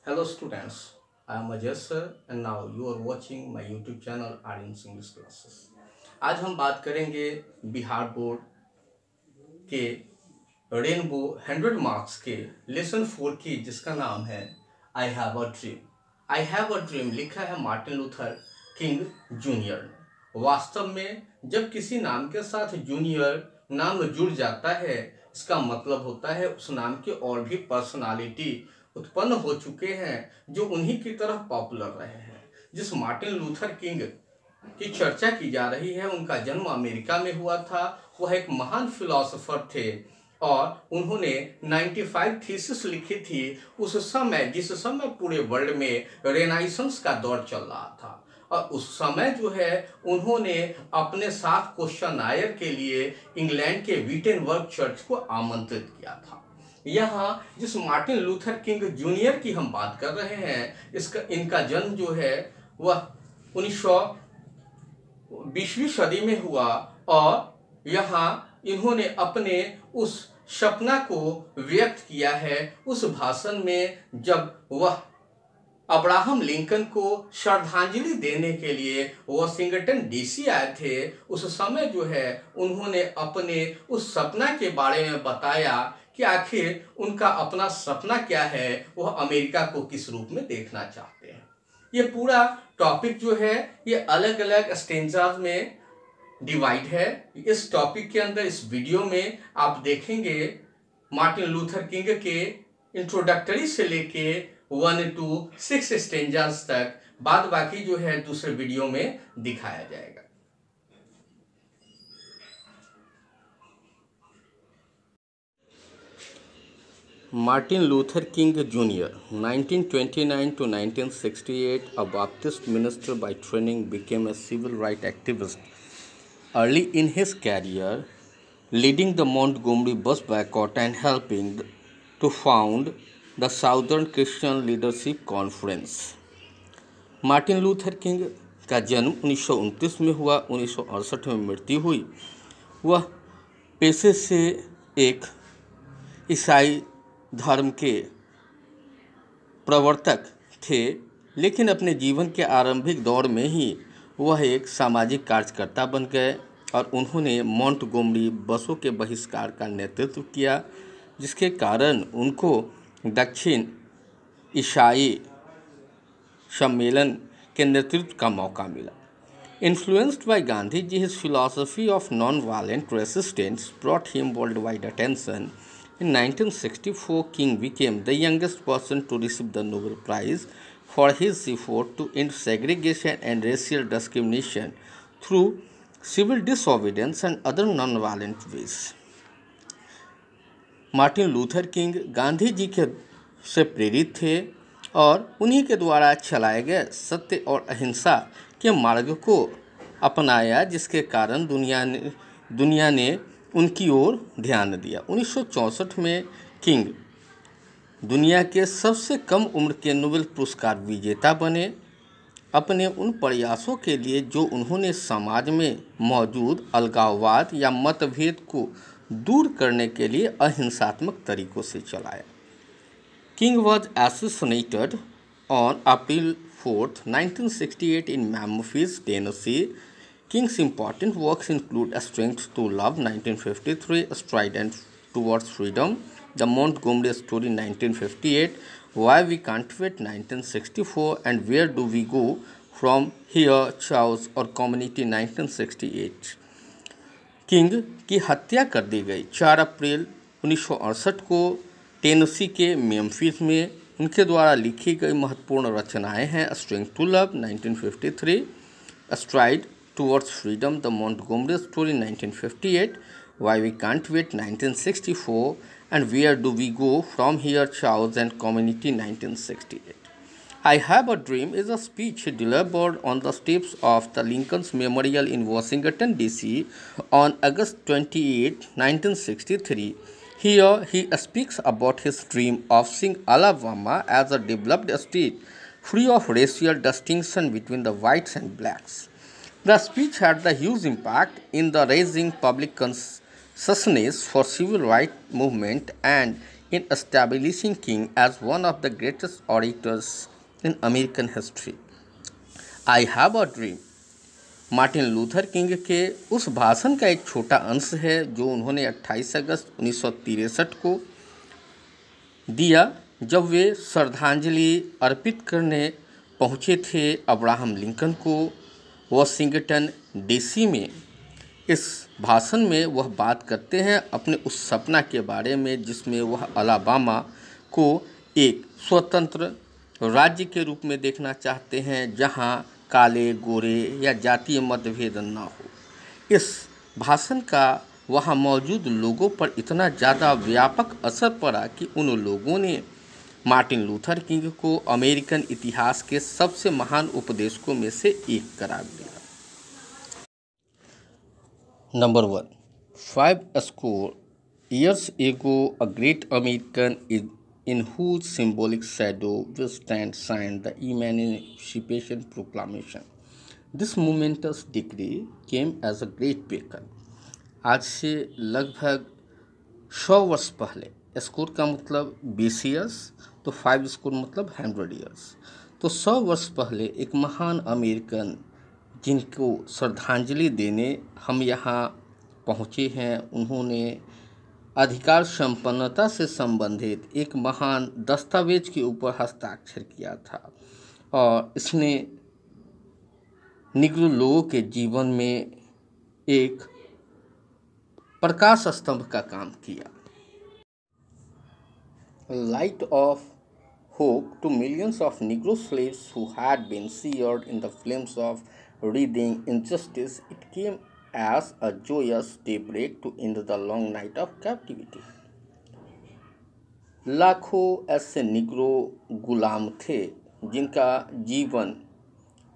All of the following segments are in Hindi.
Hello students, I am Ajay sir and now you are watching my YouTube channel Aryan's English Classes। आज हम बात करेंगे बिहार बोर्ड के रेनबो 100 मार्क्स के लेसन 4 की, जिसका नाम है I have a dream. I have a dream लिखा है मार्टिन लूथर किंग जूनियर ने। वास्तव में जब किसी नाम के साथ जूनियर नाम जुड़ जाता है, इसका मतलब होता है उस नाम के और भी पर्सनालिटी उत्पन्न हो चुके हैं जो उन्हीं की तरह पॉपुलर रहे हैं। जिस मार्टिन लूथर किंग की चर्चा की जा रही है, उनका जन्म अमेरिका में हुआ था। वह एक महान फिलोसोफर थे और उन्होंने 95 थीसिस लिखी थी उस समय, जिस समय पूरे वर्ल्ड में रेनाइसेंस का दौर चल रहा था। और उस समय जो है उन्होंने अपने साथ क्वेश्चन आयर के लिए इंग्लैंड के विटेनबर्ग चर्च को आमंत्रित किया था। यहाँ जिस मार्टिन लूथर किंग जूनियर की हम बात कर रहे हैं, इनका जन्म जो है वह 1920वीं सदी में हुआ और यहाँ इन्होंने अपने उस सपना को व्यक्त किया है उस भाषण में, जब वह अब्राहम लिंकन को श्रद्धांजलि देने के लिए वाशिंगटन डीसी आए थे। उस समय जो है उन्होंने अपने उस सपना के बारे में बताया कि आखिर उनका अपना सपना क्या है, वह अमेरिका को किस रूप में देखना चाहते हैं। ये पूरा टॉपिक जो है ये अलग अलग स्टेंजाज में डिवाइड है। इस टॉपिक के अंदर इस वीडियो में आप देखेंगे मार्टिन लूथर किंग के इंट्रोडक्टरी से लेके 1 to 6 स्टेंजाज तक, बाद बाकी जो है दूसरे वीडियो में दिखाया जाएगा। Martin Luther King Jr. 1929 to 1968, a Baptist minister by training, became a civil rights activist early in his career, leading the Montgomery bus boycott and helping to found the Southern Christian Leadership Conference। Martin Luther king का जन्म 1929 में हुआ, 1968 में मृत्यु हुई। वह पेशे से एक ईसाई धर्म के प्रवर्तक थे, लेकिन अपने जीवन के आरंभिक दौर में ही वह एक सामाजिक कार्यकर्ता बन गए और उन्होंने मॉन्टगोमरी बसों के बहिष्कार का नेतृत्व किया, जिसके कारण उनको दक्षिण ईसाई सम्मेलन के नेतृत्व का मौका मिला। Influenced by Gandhiji, his philosophy of non-violent resistance brought him worldwide attention। In 1964, King became the youngest person to receive the Nobel Prize for his effort to end segregation and racial discrimination through civil disobedience and other non-violent ways। Martin Luther King Gandhi ji के से प्रेरित थे और उन्हीं के द्वारा चलाए गए सत्य और अहिंसा के मार्ग को अपनाया, जिसके कारण दुनिया ने उनकी ओर ध्यान दिया। 1964 में किंग दुनिया के सबसे कम उम्र के नोबेल पुरस्कार विजेता बने, अपने उन प्रयासों के लिए जो उन्होंने समाज में मौजूद अलगाववाद या मतभेद को दूर करने के लिए अहिंसात्मक तरीकों से चलाया। King was assassinated on April 4, 1968 in Memphis, Tennessee। King's important works include A Strength to Love 1953, A Stride Towards Freedom, The Montgomery Story 1958, Why We Can't Wait 1964, and Where Do We Go From Here, Chaos और Community 1968। किंग की हत्या कर दी गई 4 अप्रैल 1968 को टेनेसी के मेम्फिस में। उनके द्वारा लिखी गई महत्वपूर्ण रचनाएं हैं A Strength to Love 1953, A Stride Towards Freedom, The Montgomery Story 1958, Why We Can't Wait 1964, and Where Do We Go From Here, Chaos and Community 1968। I Have a Dream is a speech delivered on the steps of the Lincoln's Memorial in Washington, D.C. on August 28, 1963. Here he speaks about his dream of seeing Alabama as a developed state free of racial distinction between the whites and blacks। The speech had a huge impact in the raising public consciousness for civil rights movement and in establishing King as one of the greatest orators in American history. I have a dream Martin Luther king के उस भाषण का एक छोटा अंश है जो उन्होंने 28 अगस्त 1963 को दिया, जब वे श्रद्धांजलि अर्पित करने पहुंचे थे अब्राहम लिंकन को वाशिंगटन डीसी में। इस भाषण में वह बात करते हैं अपने उस सपना के बारे में जिसमें वह अलाबामा को एक स्वतंत्र राज्य के रूप में देखना चाहते हैं जहां काले गोरे या जातीय मतभेद न हो। इस भाषण का वहां मौजूद लोगों पर इतना ज़्यादा व्यापक असर पड़ा कि उन लोगों ने मार्टिन लूथर किंग को अमेरिकन इतिहास के सबसे महान उपदेशकों में से एक करार दिया। Number 1. 5 score years ago, a great American in whose symbolic shadow we stand signed the Emancipation Proclamation. This momentous decree came as a great beacon. आज से लगभग 100 वर्ष पहले, स्कोर का मतलब 20 ईयर्स, तो 5 स्कोर मतलब 100 ईयर्स। तो 100 वर्ष पहले एक महान अमेरिकन जिनको श्रद्धांजलि देने हम यहाँ पहुँचे हैं, उन्होंने अधिकार संपन्नता से संबंधित एक महान दस्तावेज के ऊपर हस्ताक्षर किया था और इसने निग्रो लोगों के जीवन में एक प्रकाश स्तंभ का काम किया। Light of hope to millions of Negro slaves who had been seared in the flames of reading injustice, it came as a joyous daybreak to end the long night of captivity. लाखों ऐसे निग्रो गुलाम थे जिनका जीवन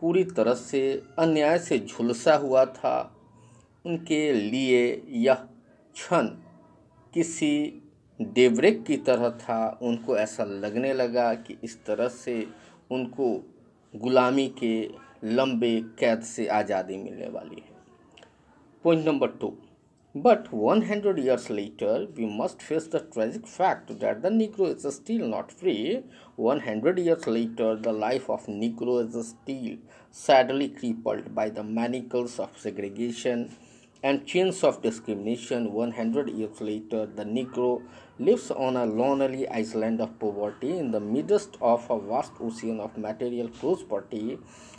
पूरी तरह से अन्याय से झुलसा हुआ था। उनके लिए यह क्षण किसी डेब्रेक की तरह था। उनको ऐसा लगने लगा कि इस तरह से उनको गुलामी के लंबे कैद से आज़ादी मिलने वाली है। Point number 2. But 100 years later, we must face the tragic fact that the Negro is still not free. 100 years later, the life of Negro is still sadly crippled by the manacles of segregation and chains of discrimination. 100 years later, the Negro lives on a lonely island of poverty in the midst of a vast ocean of material prosperity.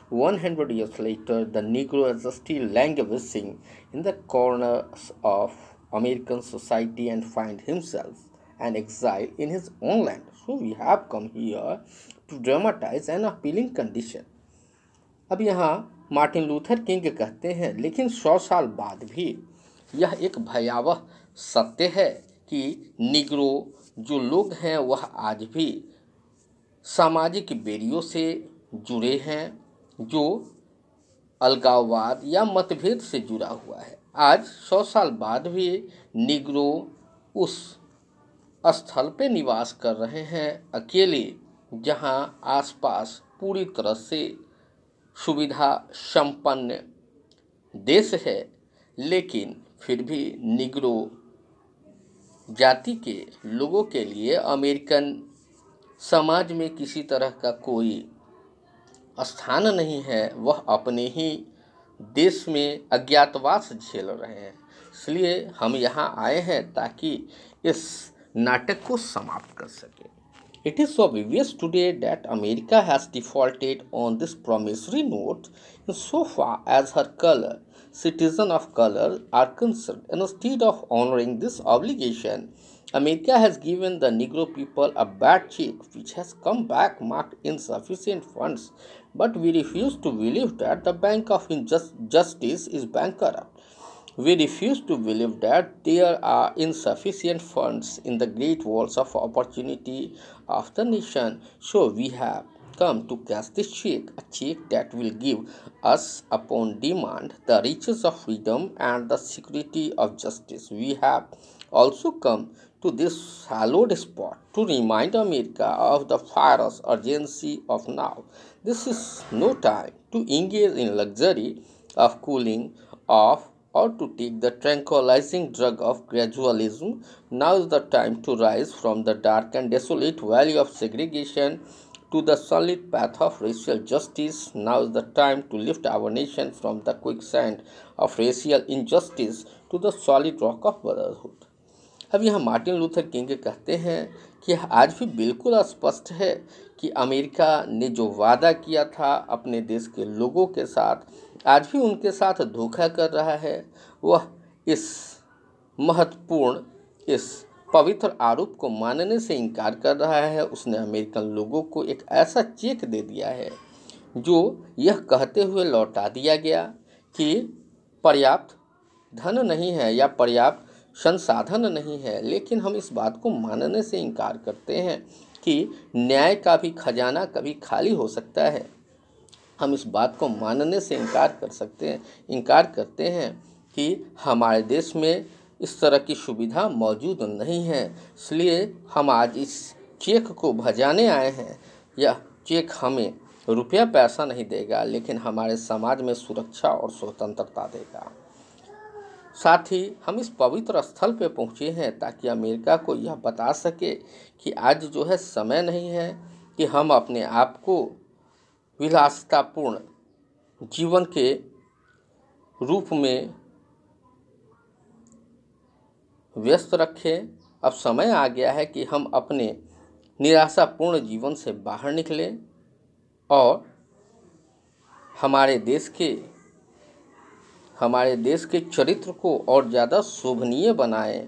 100 years later, the Negro is still languishing in the corners of American society and find himself an exile in his own land. So we have come here to dramatize an appealing condition. अब यहाँ मार्टिन लूथर किंग कहते हैं, लेकिन 100 साल बाद भी यह एक भयावह सत्य है कि निग्रो जो लोग हैं वह आज भी सामाजिक बेरियों से जुड़े हैं, जो अलगाववाद या मतभेद से जुड़ा हुआ है। आज 100 साल बाद भी निग्रो उस स्थल पे निवास कर रहे हैं अकेले, जहां आसपास पूरी तरह से सुविधा संपन्न देश है, लेकिन फिर भी निग्रो जाति के लोगों के लिए अमेरिकन समाज में किसी तरह का कोई स्थान नहीं है। वह अपने ही देश में अज्ञातवास झेल रहे हैं। इसलिए हम यहाँ आए हैं ताकि इस नाटक को समाप्त कर सकें। It is so obvious today that America has defaulted on this promissory note in so far as her citizens of color are concerned. Instead of honoring this obligation, America has given the Negro people a bad check which has come back marked insufficient funds. But we refuse to believe that the Bank of Justice is bankrupt. We refuse to believe that there are insufficient funds in the great walls of opportunity of the nation. So we have come to cash this check, a check that will give us upon demand the riches of freedom and the security of justice. We have also come to this hallowed spot to remind America of the fierce urgency of now. This is no time to engage in luxury of cooling off or to take the tranquilizing drug of gradualism. Now is the time to rise from the dark and desolate valley of segregation to the solid path of racial justice. Now is the time to lift our nation from the quicksand of racial injustice to the solid rock of brotherhood. अब यहाँ मार्टिन लूथर किंग कहते हैं कि आज भी बिल्कुल स्पष्ट है कि अमेरिका ने जो वादा किया था अपने देश के लोगों के साथ, आज भी उनके साथ धोखा कर रहा है। वह इस महत्वपूर्ण, इस पवित्र आरोप को मानने से इनकार कर रहा है। उसने अमेरिकन लोगों को एक ऐसा चेक दे दिया है जो यह कहते हुए लौटा दिया गया कि पर्याप्त धन नहीं है या पर्याप्त संसाधन नहीं है, लेकिन हम इस बात को मानने से इनकार करते हैं कि न्याय का भी खजाना कभी खाली हो सकता है। हम इस बात को मानने से इनकार करते हैं कि हमारे देश में इस तरह की सुविधा मौजूद नहीं है। इसलिए हम आज इस चेक को भजाने आए हैं। यह चेक हमें रुपया पैसा नहीं देगा, लेकिन हमारे समाज में सुरक्षा और स्वतंत्रता देगा। साथ ही हम इस पवित्र स्थल पे पहुँचे हैं ताकि अमेरिका को यह बता सके कि आज जो है समय नहीं है कि हम अपने आप को विलासितापूर्ण जीवन के रूप में व्यस्त रखें। अब समय आ गया है कि हम अपने निराशापूर्ण जीवन से बाहर निकलें और हमारे देश के चरित्र को और ज़्यादा शोभनीय बनाएं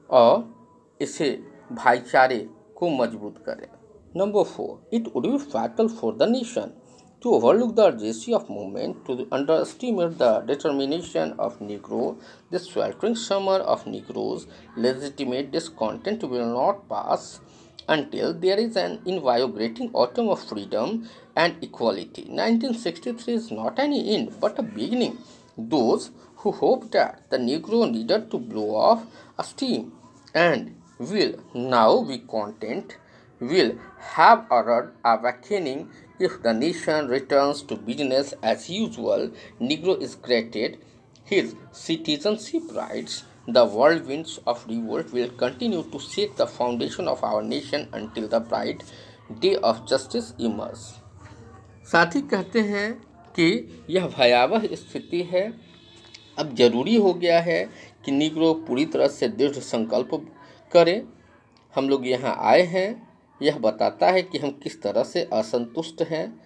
और इसे भाईचारे को मजबूत करें। Number 4, it would be fatal for the nation to overlook the urgency of movement, to underestimate the determination of Negro. This sweltering summer of Negroes' legitimate discontent will not pass until there is an invigorating autumn of freedom and equality. 1963 is not an end but a beginning. Those who hope that the Negro needed to blow off steam and will now be content will have a awakening if the nation returns to business as usual. Negro is granted his citizenship rights. The whirlwinds of revolt will continue to shake the foundation of our nation until the bright day of justice emerges. साथी कहते हैं कि यह भयावह स्थिति है। अब जरूरी हो गया है कि निग्रो पूरी तरह से दृढ़ संकल्प करें। हम लोग यहाँ आए हैं, यह बताता है कि हम किस तरह से असंतुष्ट हैं।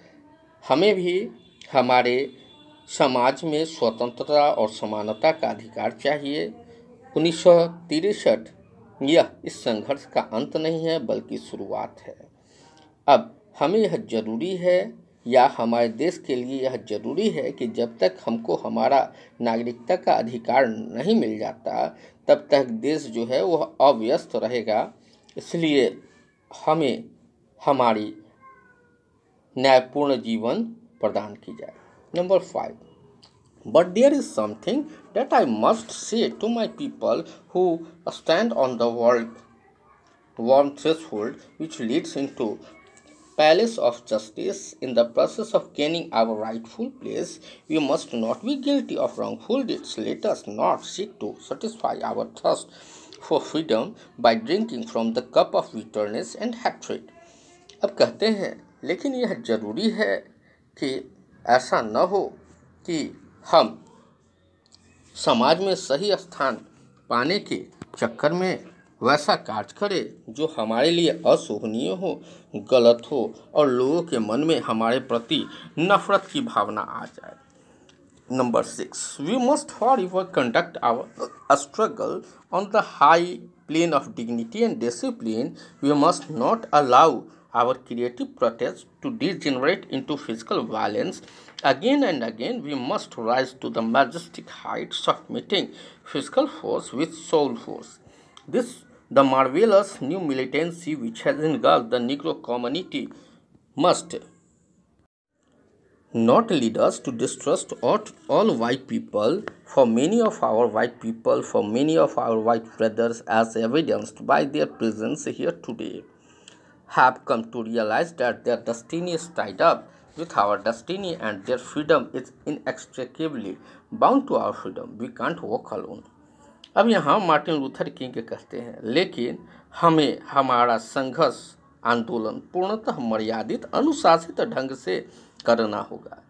हमें भी हमारे समाज में स्वतंत्रता और समानता का अधिकार चाहिए। 1963 यह इस संघर्ष का अंत नहीं है बल्कि शुरुआत है। अब हमें यह जरूरी है या हमारे देश के लिए यह जरूरी है कि जब तक हमको हमारा नागरिकता का अधिकार नहीं मिल जाता तब तक देश जो है वह अव्यस्त रहेगा। इसलिए हमें हमारी न्यायपूर्ण जीवन प्रदान की जाए। Number 5, but there is something that I must say to my people who stand on the warm threshold which leads into palace of justice. In the process of gaining our rightful place, we must not be guilty of wrongful deeds. Let us not seek to satisfy our thirst for freedom by drinking from the cup of bitterness and hatred. अब कहते हैं लेकिन यह जरूरी है कि ऐसा न हो कि हम समाज में सही स्थान पाने के चक्कर में वैसा कार्य करें जो हमारे लिए अशोभनीय हो, गलत हो और लोगों के मन में हमारे प्रति नफरत की भावना आ जाए। Number 6, we must forever conduct our struggle on the high plane of dignity and discipline. We must not allow our creative protest to degenerate into physical violence. Again and again, we must rise to the majestic heights of meeting physical force with soul force. The marvelous new militancy which has engulfed the Negro community must not lead us to distrust all white people. For many of our white brothers, as evidenced by their presence here today, have come to realize that their destiny is tied up with our destiny and their freedom is inextricably bound to our freedom. We can't walk alone. अब यहाँ मार्टिन लूथर किंग कहते हैं, लेकिन हमें हमारा संघर्ष आंदोलन पूर्णतः मर्यादित अनुशासित ढंग से करना होगा।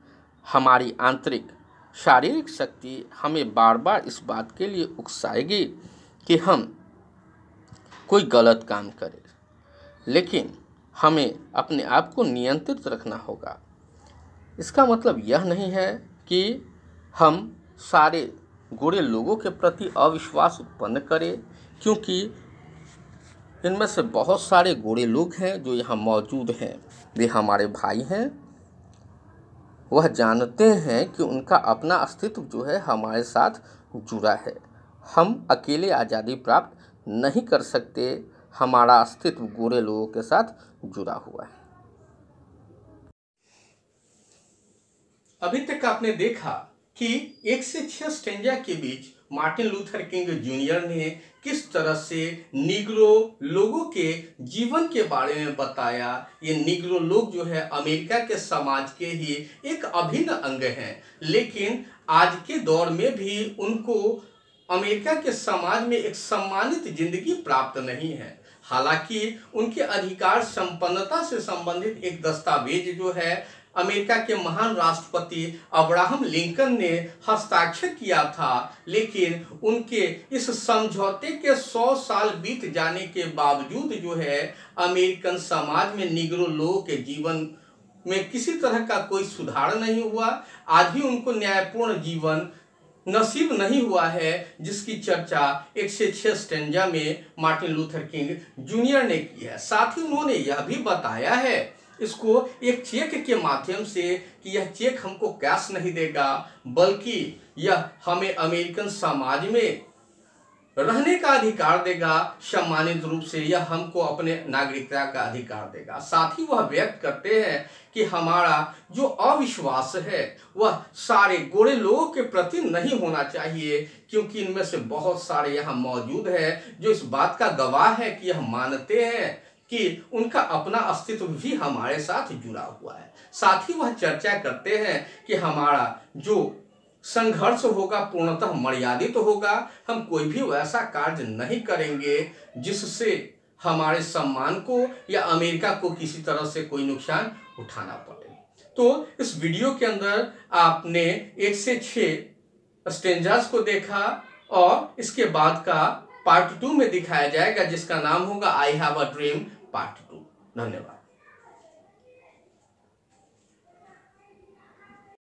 हमारी आंतरिक शारीरिक शक्ति हमें बार बार इस बात के लिए उकसाएगी कि हम कोई गलत काम करें, लेकिन हमें अपने आप को नियंत्रित रखना होगा। इसका मतलब यह नहीं है कि हम सारे गोरे लोगों के प्रति अविश्वास उत्पन्न करें, क्योंकि इनमें से बहुत सारे गोरे लोग हैं जो यहाँ मौजूद हैं, वे हमारे भाई हैं। वह जानते हैं कि उनका अपना अस्तित्व जो है हमारे साथ जुड़ा है। हम अकेले आज़ादी प्राप्त नहीं कर सकते, हमारा अस्तित्व गोरे लोगों के साथ जुड़ा हुआ है। अभी तक आपने देखा कि 1 से 6 स्टेंजा के बीच मार्टिन लूथर किंग जूनियर ने किस तरह से निग्रो लोगों के जीवन के बारे में बताया। ये निग्रो लोग जो है अमेरिका के समाज के ही एक अभिन्न अंग हैं, लेकिन आज के दौर में भी उनको अमेरिका के समाज में एक सम्मानित जिंदगी प्राप्त नहीं है। हालांकि उनके अधिकार संपन्नता से संबंधित एक दस्तावेज जो है अमेरिका के महान राष्ट्रपति अब्राहम लिंकन ने हस्ताक्षर किया था, लेकिन उनके इस समझौते के 100 साल बीत जाने के बावजूद जो है अमेरिकन समाज में निग्रो लोगों के जीवन में किसी तरह का कोई सुधार नहीं हुआ। आज भी उनको न्यायपूर्ण जीवन नसीब नहीं हुआ है, जिसकी चर्चा 1 से 6 स्टेंजा में मार्टिन लूथर किंग जूनियर ने की है। साथ ही उन्होंने यह भी बताया है इसको एक चेक के माध्यम से कि यह चेक हमको कैश नहीं देगा, बल्कि यह हमें अमेरिकन समाज में रहने का अधिकार देगा, सम्मानित रूप से यह हमको अपने नागरिकता का अधिकार देगा। साथ ही वह व्यक्त करते हैं कि हमारा जो अविश्वास है वह सारे गोरे लोगों के प्रति नहीं होना चाहिए, क्योंकि इनमें से बहुत सारे यहाँ मौजूद है जो इस बात का गवाह है कि यह मानते हैं कि उनका अपना अस्तित्व भी हमारे साथ जुड़ा हुआ है। साथ ही वह चर्चा करते हैं कि हमारा जो संघर्ष होगा पूर्णतः मर्यादित होगा। हम कोई भी वैसा कार्य नहीं करेंगे जिससे हमारे सम्मान को या अमेरिका को किसी तरह से कोई नुकसान उठाना पड़े। तो इस वीडियो के अंदर आपने 1 से 6 स्टेंजास को देखा और इसके बाद का पार्ट 2 में दिखाया जाएगा, जिसका नाम होगा I have a dream part 2। धन्यवाद।